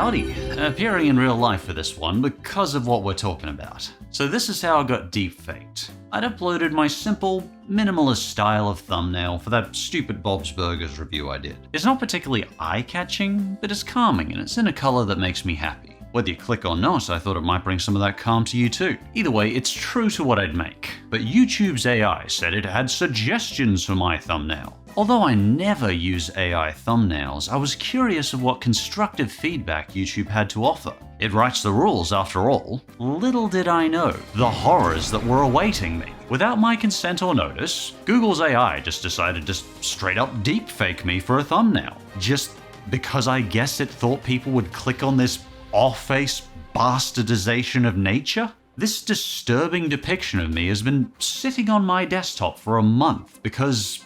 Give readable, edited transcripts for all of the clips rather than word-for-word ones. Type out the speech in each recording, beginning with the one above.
Howdy, appearing in real life for this one because of what we're talking about. So this is how I got deepfaked. I'd uploaded my simple, minimalist style of thumbnail for that stupid Bob's Burgers review I did. It's not particularly eye-catching, but it's calming and it's in a color that makes me happy. Whether you click or not, I thought it might bring some of that calm to you too. Either way, it's true to what I'd make. But YouTube's AI said it had suggestions for my thumbnail. Although I never use AI thumbnails, I was curious of what constructive feedback YouTube had to offer. It writes the rules after all. Little did I know the horrors that were awaiting me. Without my consent or notice, Google's AI just decided to straight up deepfake me for a thumbnail. Just because I guess it thought people would click on this off-face bastardization of nature? This disturbing depiction of me has been sitting on my desktop for a month because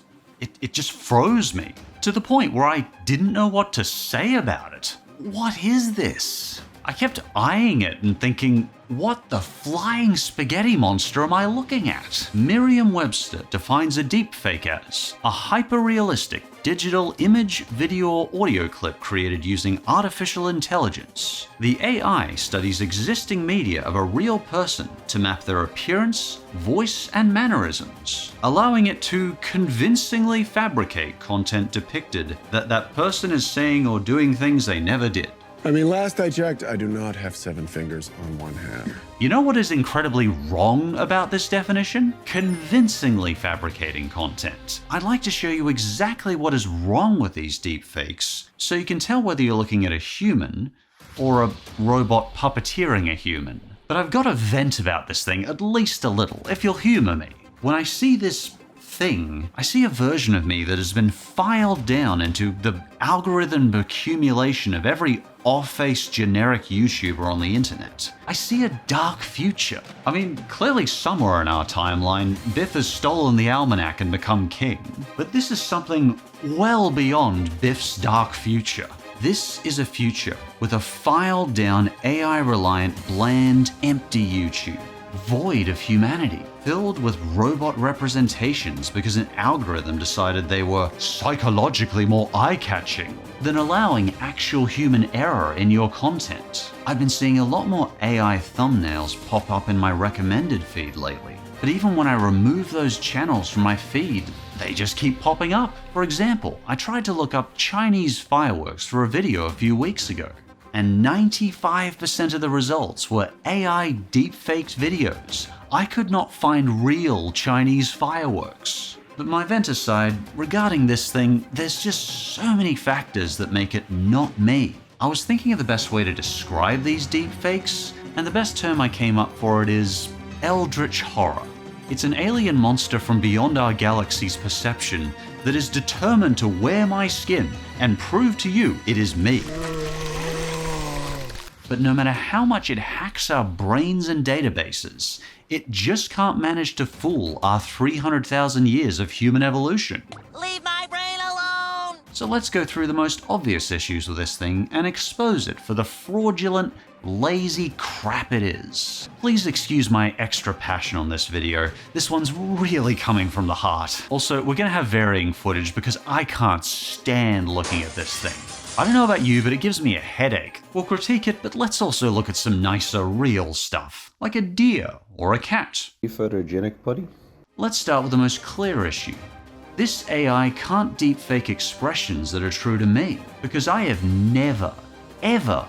it just froze me to the point where I didn't know what to say about it. What is this? I kept eyeing it and thinking, what the flying spaghetti monster am I looking at? Merriam-Webster defines a deepfake as a hyper-realistic digital image, video, or audio clip created using artificial intelligence. The AI studies existing media of a real person to map their appearance, voice, and mannerisms, allowing it to convincingly fabricate content depicted that that person is saying or doing things they never did. I mean, last I checked, I do not have 7 fingers on one hand. You know what is incredibly wrong about this definition? Convincingly fabricating content. I'd like to show you exactly what is wrong with these deepfakes so you can tell whether you're looking at a human or a robot puppeteering a human. But I've got to vent about this thing at least a little, if you'll humor me. When I see this thing, I see a version of me that has been filed down into the algorithm accumulation of every off-face generic YouTuber on the internet. I see a dark future. I mean, clearly somewhere in our timeline, Biff has stolen the almanac and become king. But this is something well beyond Biff's dark future. This is a future with a filed down, AI-reliant, bland, empty YouTube, void of humanity, filled with robot representations because an algorithm decided they were psychologically more eye-catching than allowing actual human error in your content. I've been seeing a lot more AI thumbnails pop up in my recommended feed lately, but even when I remove those channels from my feed, they just keep popping up. For example, I tried to look up Chinese fireworks for a video a few weeks ago, and 95% of the results were AI deepfaked videos. I could not find real Chinese fireworks. But my vent aside, regarding this thing, there's just so many factors that make it not me. I was thinking of the best way to describe these deepfakes, and the best term I came up for it is eldritch horror. It's an alien monster from beyond our galaxy's perception that is determined to wear my skin and prove to you it is me. But no matter how much it hacks our brains and databases, it just can't manage to fool our 300,000 years of human evolution. Leave my brain alone! So let's go through the most obvious issues with this thing and expose it for the fraudulent, lazy crap it is. Please excuse my extra passion on this video. This one's really coming from the heart. Also, we're gonna have varying footage because I can't stand looking at this thing. I don't know about you, but it gives me a headache. We'll critique it, but let's also look at some nicer, real stuff, like a deer or a cat. You photogenic, buddy? Let's start with the most clear issue. This AI can't deepfake expressions that are true to me, because I have never, ever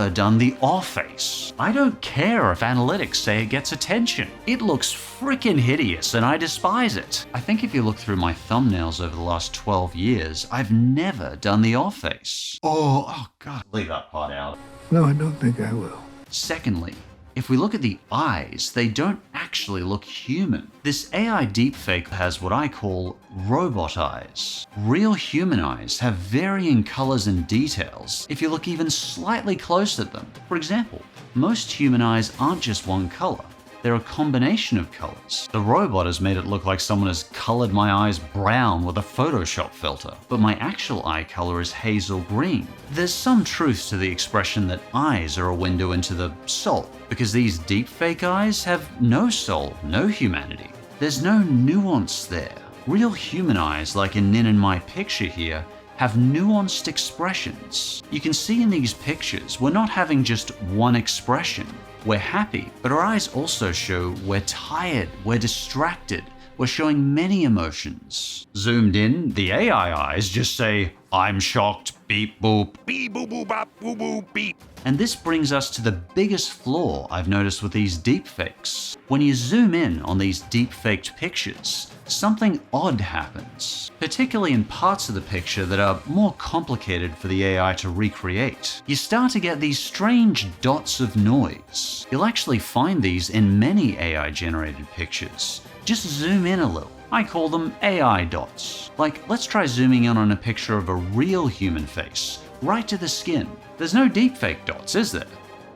done the off-face. I don't care if analytics say it gets attention. It looks freaking hideous and I despise it. I think if you look through my thumbnails over the last 12 years, I've never done the off-face. Oh God, leave that part out. No, I don't think I will. Secondly, if we look at the eyes, they don't actually look human. This AI deepfake has what I call robot eyes. Real human eyes have varying colors and details if you look even slightly close at them. For example, most human eyes aren't just one color. They're a combination of colors. The robot has made it look like someone has colored my eyes brown with a Photoshop filter, but my actual eye color is hazel green. There's some truth to the expression that eyes are a window into the soul, because these deepfake eyes have no soul, no humanity. There's no nuance there. Real human eyes, like in Nin in my picture here, have nuanced expressions. You can see in these pictures we're not having just one expression. We're happy, but our eyes also show we're tired, we're distracted, we're showing many emotions. Zoomed in, the AI eyes just say, "I'm shocked, beep boop, beep boop boop bop boop boop beep." And this brings us to the biggest flaw I've noticed with these deepfakes. When you zoom in on these deepfaked pictures, something odd happens, particularly in parts of the picture that are more complicated for the AI to recreate. You start to get these strange dots of noise. You'll actually find these in many AI-generated pictures. Just zoom in a little. I call them AI dots. Like, let's try zooming in on a picture of a real human face, right to the skin. There's no deepfake dots, is there?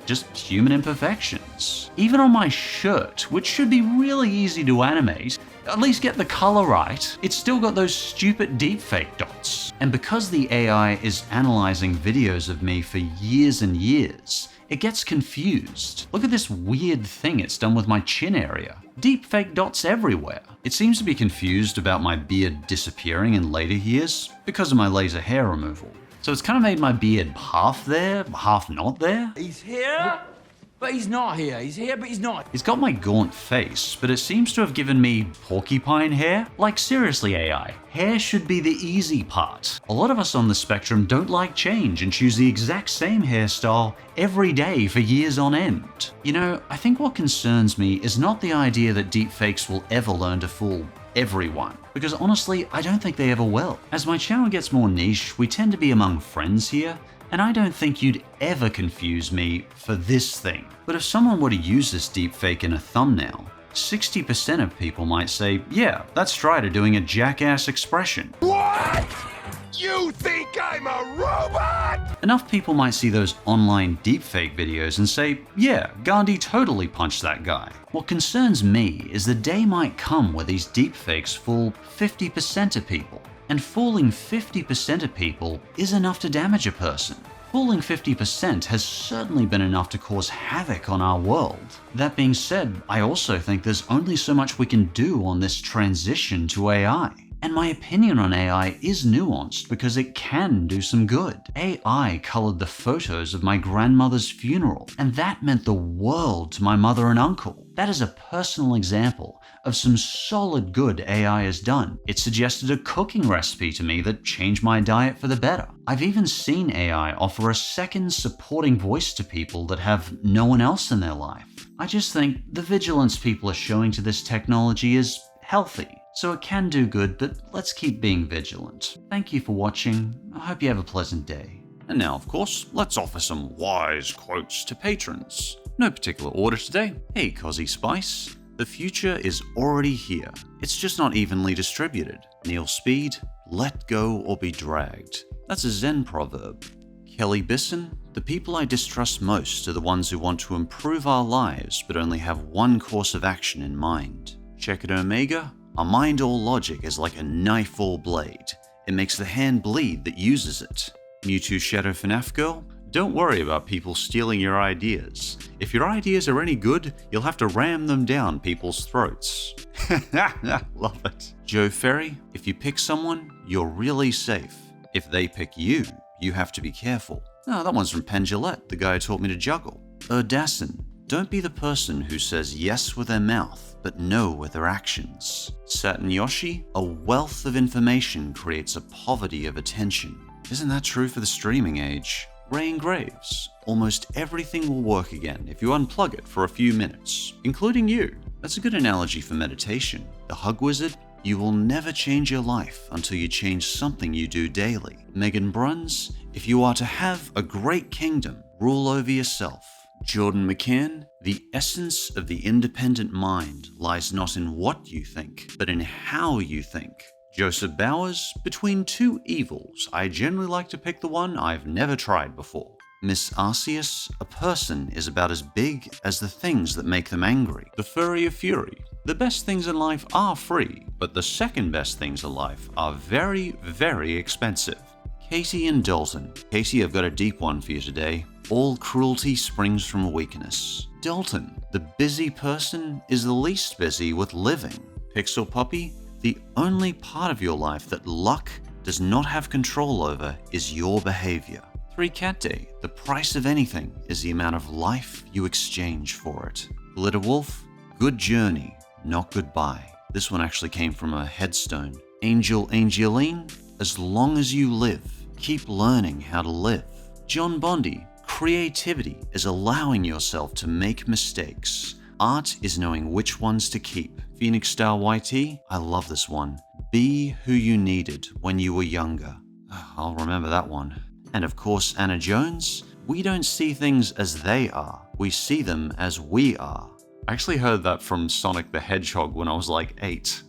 Just human imperfections. Even on my shirt, which should be really easy to animate, at least get the color right, it's still got those stupid deepfake dots. And because the AI is analyzing videos of me for years and years, it gets confused. Look at this weird thing it's done with my chin area. Deepfake dots everywhere. It seems to be confused about my beard disappearing in later years because of my laser hair removal. So it's kind of made my beard half there, half not there. He's here, but he's not here. He's here, but he's not. It's got my gaunt face, but it seems to have given me porcupine hair. Like, seriously, AI, hair should be the easy part. A lot of us on the spectrum don't like change and choose the exact same hairstyle every day for years on end. You know, I think what concerns me is not the idea that deepfakes will ever learn to fool everyone, because honestly, I don't think they ever will. As my channel gets more niche, we tend to be among friends here, and I don't think you'd ever confuse me for this thing. But if someone were to use this deepfake in a thumbnail, 60% of people might say, yeah, that's Strider doing a jackass expression. What? You think I'm a robot? Enough people might see those online deepfake videos and say, yeah, Gandhi totally punched that guy. What concerns me is the day might come where these deepfakes fool 50% of people. And fooling 50% of people is enough to damage a person. Fooling 50% has certainly been enough to cause havoc on our world. That being said, I also think there's only so much we can do on this transition to AI. And my opinion on AI is nuanced because it can do some good. AI colored the photos of my grandmother's funeral, and that meant the world to my mother and uncle. That is a personal example of some solid good AI has done. It suggested a cooking recipe to me that changed my diet for the better. I've even seen AI offer a second supporting voice to people that have no one else in their life. I just think the vigilance people are showing to this technology is healthy. So it can do good, but let's keep being vigilant. Thank you for watching. I hope you have a pleasant day. And now, of course, let's offer some wise quotes to patrons. No particular order today. Hey, Cozzy Spice. The future is already here. It's just not evenly distributed. Neil Speed, let go or be dragged. That's a Zen proverb. Kelly Bisson, the people I distrust most are the ones who want to improve our lives but only have one course of action in mind. Check it Omega. A mind or logic is like a knife or blade. It makes the hand bleed that uses it. Mewtwo Shadow FNAF Girl, don't worry about people stealing your ideas. If your ideas are any good, you'll have to ram them down people's throats. Love it. Joe Ferry, if you pick someone, you're really safe. If they pick you, you have to be careful. Oh, that one's from Pendulette, the guy who taught me to juggle. Erdassin, don't be the person who says yes with their mouth, but no with their actions. Saturn Yoshi, a wealth of information creates a poverty of attention. Isn't that true for the streaming age? Rain Graves, almost everything will work again if you unplug it for a few minutes, including you. That's a good analogy for meditation. The Hug Wizard, you will never change your life until you change something you do daily. Megan Bruns, if you are to have a great kingdom, rule over yourself. Jordan McCann, the essence of the independent mind lies not in what you think, but in how you think. Joseph Bowers, between two evils, I generally like to pick the one I've never tried before. Miss Arceus, a person is about as big as the things that make them angry. The Furry of Fury, the best things in life are free, but the second best things in life are very, very expensive. Katie and Dalton. Katie, I've got a deep one for you today. All cruelty springs from weakness. Dalton, the busy person is the least busy with living. Pixel Puppy, the only part of your life that luck does not have control over is your behavior. 3 Cat Day, the price of anything is the amount of life you exchange for it. Glitter Wolf, good journey, not goodbye. This one actually came from a headstone. Angel Angeline, as long as you live, keep learning how to live. John Bondi, creativity is allowing yourself to make mistakes. Art is knowing which ones to keep. Phoenix Star YT, I love this one. Be who you needed when you were younger. I'll remember that one. And of course, Anna Jones, we don't see things as they are. We see them as we are. I actually heard that from Sonic the Hedgehog when I was like 8.